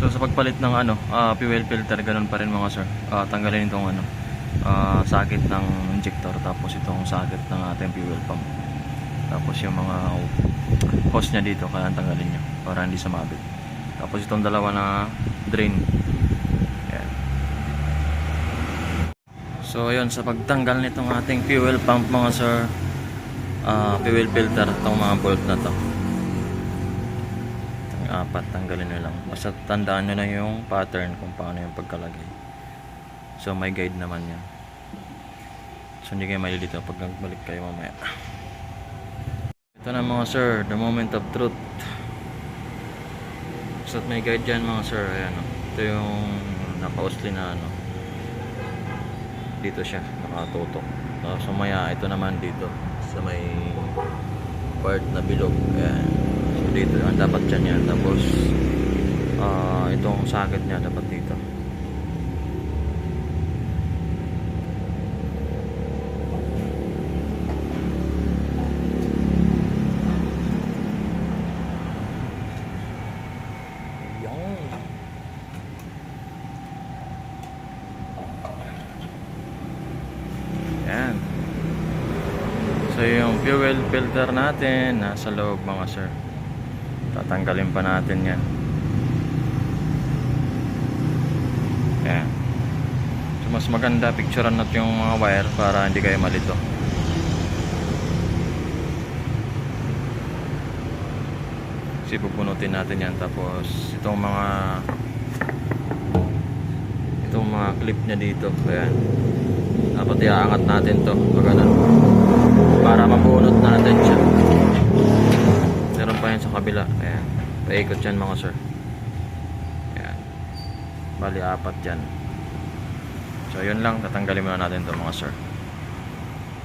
So sa pagpalit ng fuel filter, ganun pa rin mga sir. Tanggalin itong sakit ng injector, tapos itong sakit ng ating fuel pump. Tapos yung mga hose niya dito, kaya tanggalin nyo para hindi sumabit. Tapos itong dalawa na drain. Ayan. So ayun, sa pagtanggal nitong ating fuel pump mga sir, fuel filter, itong mga bolt na to, itong apat, tanggalin nyo lang. Basta tandaan nyo na yung pattern kung paano yung pagkalagay. So may guide naman yan, so hindi kayo malilito pag nagbalik kayo mamaya. Ito na mga sir, the moment of truth. So may guide dyan mga sir. Ayan, ito yung naka-usli na dito siya nakatutok. So maya ito naman dito sa may part na bilog. Ayan. So dito ang dapat dyan yan. Tapos itong socket nya dapat dito. Yan. So yung fuel filter natin nasa loob mga sir. Tatanggalin pa natin yan. Yan. So mas maganda picturean natin yung mga wire para hindi kayo malito. Kasi pupunutin natin yan. Tapos itong mga clip nya dito, ayan, dapat iaangat natin to ganun, para mabunot natin siya. Meron pa yan sa kabila, ayan, paikot yan mga sir. Ayan, bali apat yan. So yun lang, tatanggalin muna natin to mga sir.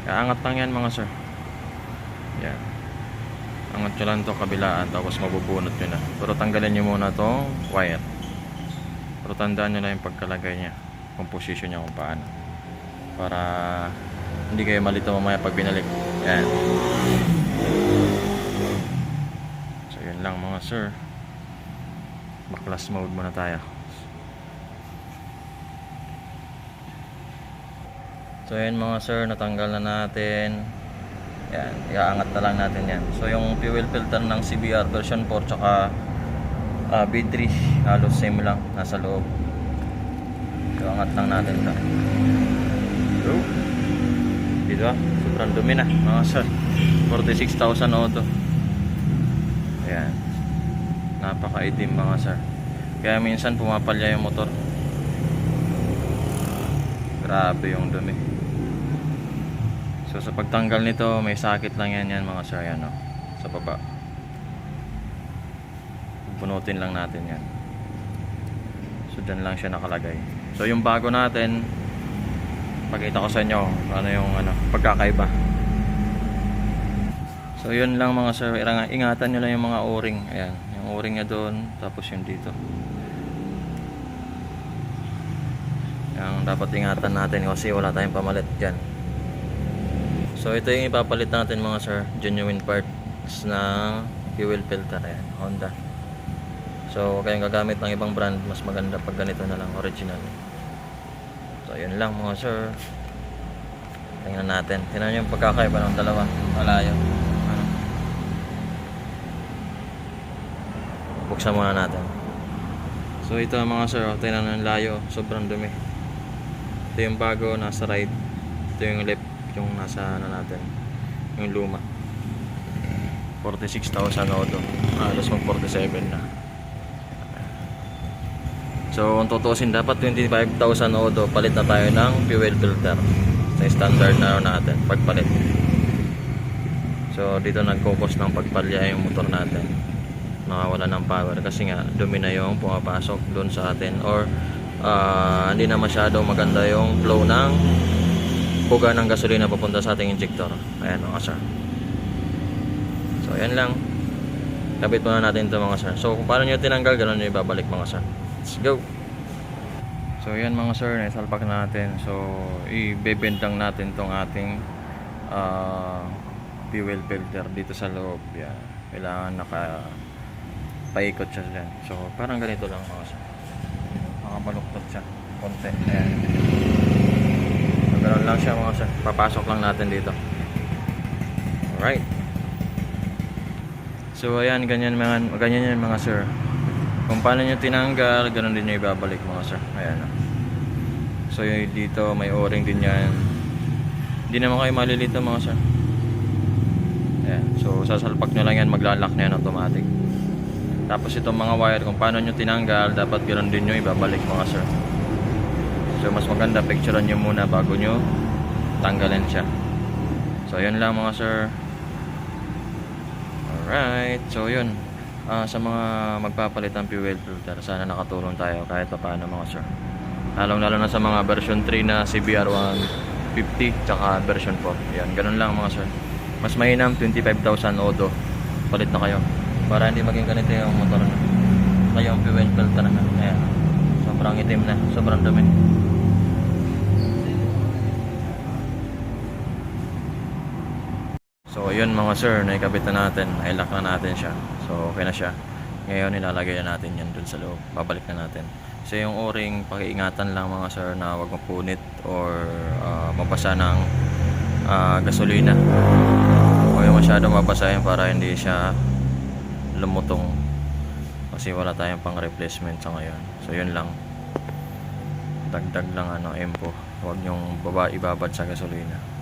Iaangat lang yan mga sir. Ayan, angat nyo lang to kabilaan, tapos mabubunot nyo na. Pero tanggalin nyo muna tong wire. Pero tandaan nyo na yung pagkalagay nya, kung position nya kung paano, para hindi kayo malito mamaya pag binalik. Yan. So yun lang mga sir. Backlash mode muna tayo. So yun mga sir, natanggal na natin. Yan, iaangat na lang natin yan. So yung fuel filter ng CBR version 4 tsaka B3 halos same lang, nasa loob. So angat lang natin ito. So dito sobrang dumi na mga sir. 46,000 auto. Ayan, napakaitim mga sir, kaya minsan pumapalya yung motor. Grabe yung dumi. So sa pagtanggal nito, may sakit lang yan mga sir. Yan sa baba, punutin lang natin yan. So dyan lang siya nakalagay. So yung bago natin, pakita ko sa inyo ano yung pagkakaiba. So yun lang mga sir, ingatan nyo lang yung mga o-ring. Ayan, yung o-ring nya doon, tapos yung dito. Yung dapat ingatan natin kasi wala tayong pamalit dyan. So ito yung ipapalit natin mga sir, genuine parts ng fuel filter. Ayan, Honda. So kayong gagamit ng ibang brand, mas maganda pag ganito na lang, original. So yun lang mga sir. Tingnan natin. Tingnan nyo yung pagkakaiba ng dalawa. Malayo. Buksan muna natin. So ito mga sir, tingnan nyo yung layo. Sobrang dumi. Ito yung bago, nasa right. Ito yung left, yung nasa natin, yung luma. 46,000 auto. Halos mag 47 na. So kung tutusin, dapat 25,000 auto, palit na tayo ng fuel filter sa standard na natin pagpalit. So dito nag-focus ng pagpalya yung motor natin, nakawala ng power kasi nga dumi na yung pumapasok doon sa atin, or hindi na masyadong maganda yung flow ng puga ng gasolina papunta sa ating injector. Ayan mga sir. So ayan lang, kabit muna natin ito mga sir. So kung paano nyo tinanggal, gano'n nyo ibabalik mga sir. Let's go. So yan mga sir, naisalpak natin. So i-bend lang natin tong ating fuel filter dito sa loob. Yan, kailangan paikot siya dyan. So parang ganito lang mga sir. Makabaluktot siya konti. Ayan. So ganoon lang siya mga sir. Papasok lang natin dito. Alright. So ayan, ganyan yan mga sir. Kung paano nyo tinanggal, ganun din nyo ibabalik mga sir. Ayan. So dito may o-ring din yan. Hindi naman kayo malilito mga sir. Ayan. So sasalpak nyo lang yan, maglalak na yan automatic. Tapos itong mga wire, kung paano nyo tinanggal, dapat ganun din nyo ibabalik mga sir. So mas maganda, picturean nyo muna bago nyo tanggalin siya. So yun lang mga sir. Alright, so yun. Sa mga magpapalit ng fuel filter, sana nakatulong tayo kahit pa paano mga sir. Lalo na sa mga version 3 na CBR 150 tsaka version 4. Yan, ganun lang mga sir. Mas mainam 25,000 odo. Palit na kayo para hindi maging ganito yung motor na. Kaya yung fuel filter na. Ayan. Sobrang itim na, sobrang dumi. So ayun mga sir, naikabit na natin, nailock na natin siya. So okay na siya. Ngayon ilalagay na natin yan dun sa loob. Babalik na natin. So yung o-ring, pakiingatan lang mga sir na huwag mapunit or mabasa ng gasolina. Huwag yung masyadong mabasahin para hindi siya lumutong. Kasi wala tayong pang replacement sa ngayon. So yun lang. Dagdag lang empo. Huwag yung ibabad sa gasolina.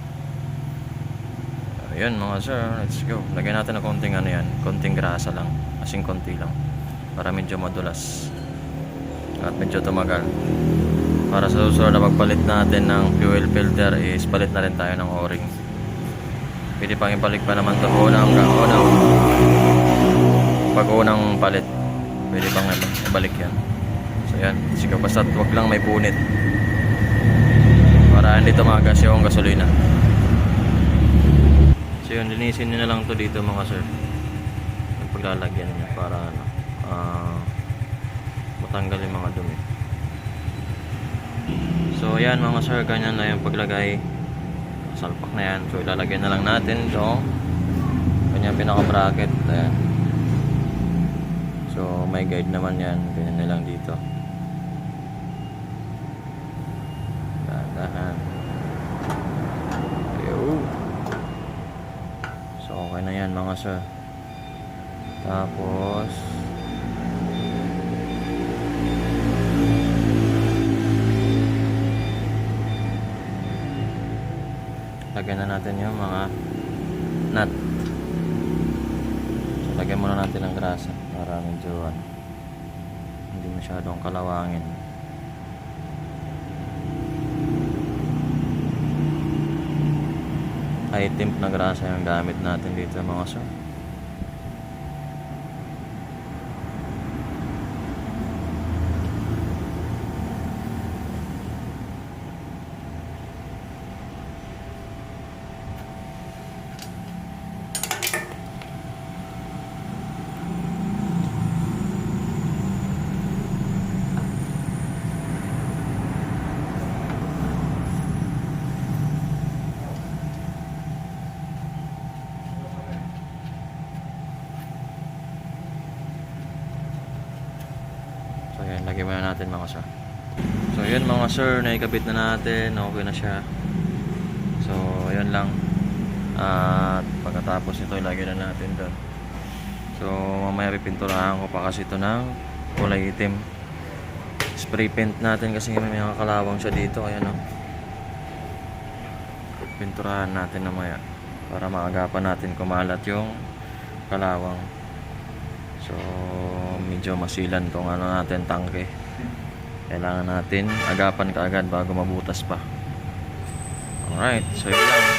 Ayun mga sir, let's go. Lagyan natin ng konting yan, konting grasa lang, kasing konti lang para medyo madulas at medyo tumagal. Para sa susunod na pagpalit natin ng fuel filter is palit na rin tayo ng o-ring. Pwede pang ibalik pa naman ito pag unang palit, pwede pang ibalik yan. So yan, sige, basta wag lang may punit para hindi tumagas yung gasolina. So yun, linisin nyo na lang to dito mga sir. Yung paglalagyan nyo para matanggal yung mga dumi. So yan mga sir, ganyan na yung paglagay. Salpak na yan. So ilalagyan na lang natin ito. Ganyan pinaka bracket. Ayan. So may guide naman yan. Ganyan na lang dito. Dahan. So okay na yan mga sir. Tapos lagyan na natin yung mga nut. So lagyan muna natin ng grasa para medyo hindi masyadong kalawangin. High temp na grasa yung gamit natin dito mga sir. So ayan, lagyan muna natin mga sir. So yun mga sir, naikabit na natin, okay na siya. So yun lang. At pagkatapos nito ilagay na natin doon. So mamaya pipinturahan ko pa kasi ito ng kulay itim. Spray paint natin kasi may mga kalawang siya dito. Ayan o. Pinturahan natin mamaya para maagapan natin kumalat yung kalawang. So medyo masilan tong natin tangke. Kailangan natin agapan kaagad bago mabutas pa. Alright, so yun lang.